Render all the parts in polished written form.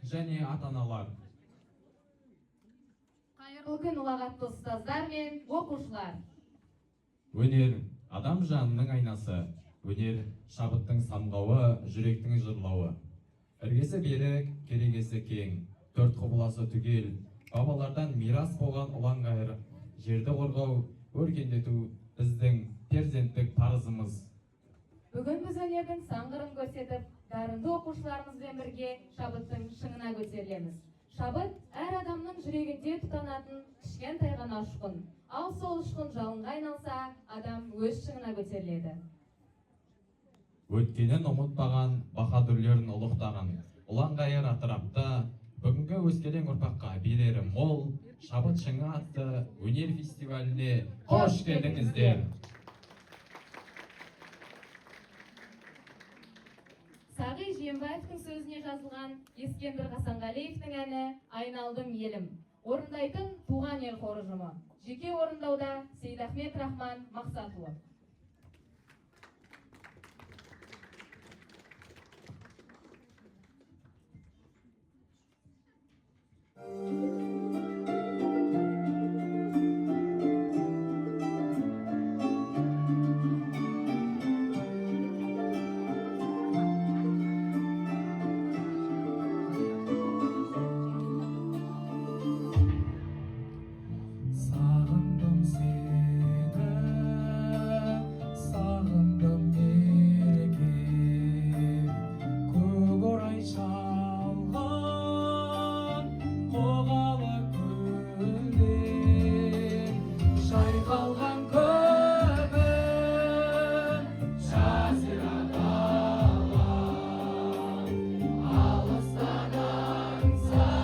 және ата-аналар. Қайырлы күн ұлағатты ұстаздар мен оқушылар. Өнер адам жанының айнасы. Өнер шабыттың самғауы, жүректің жырлауы. Іргесі берік, керегесі кең, төрт құбыласы түгел. Бабалардан мирас болған ұлан ғайыр. Жерді қорғау, өркендету біздің перзенттік парызымыз. Бүгін біз өнердің саңғырын көрсетіп, дарынды оқушыларымызбен бірге шабыттың шыңына көтерілеміз. Шабыт әр адамның жүрегінде тұтанатын кішкентай ғана ұшқын. Ал сол ұшқын жалынға айналса, адам өз шыңына көтеріледі. Өткенін ұмытпаған, баһадүрлерін ұлықтаған. Ұлан ғайыр атырапта, бүгінгі өскелең ұрпаққа берері мол, шабыт шыңы атты өнер фестиваліне қош келдіңіздер. Сағи Жиенбаевтың сөзіне жазылған Ескендір Хасанғалиевтің әні «Айналдым елім». Орындайтын Туған ел хоры ұжымы. Жеке орындауда Сейдахмет Рахман Мақсатұлы. Sağındım seni, sağındım yerге, көк орай шалған қоғалы көлден, жайқалған көбін жазиратала, алыстан аңсап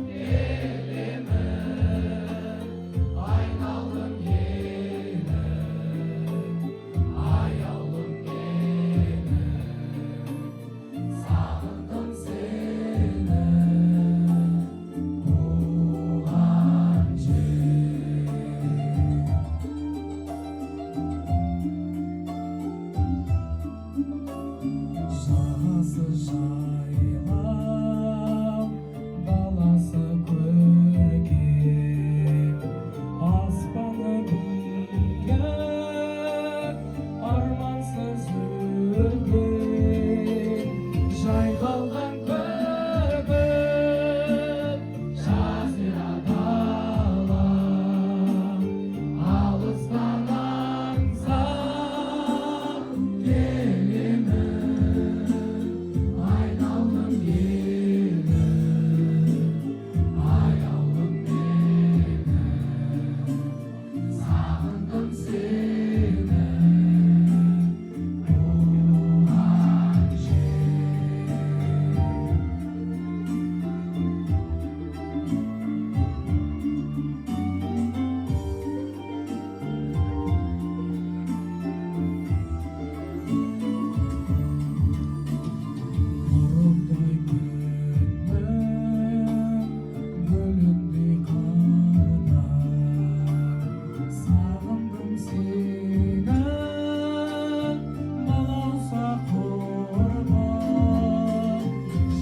елімін. Айналдым елім, аялым елім, сағындым сені, туған жер. Жағасы жайлап, даласы көркем, аспаны биік, армансыз өлген, жайқалған көбін жазиратала, алыстан аңсап елімін. Айналдым елім, аялым елім, сағындым сені, туған жер. Нұрындай күннің гүліндей қарда, сағындым сені, балауса құрбан,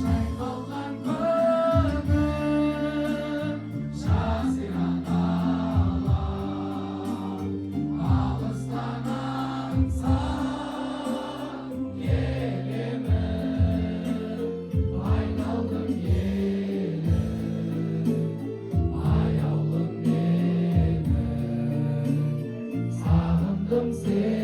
жайқалған көбін жазиратала, алыстан аңсап елімін. Айналдым елім, аялым елім, сағындым сені.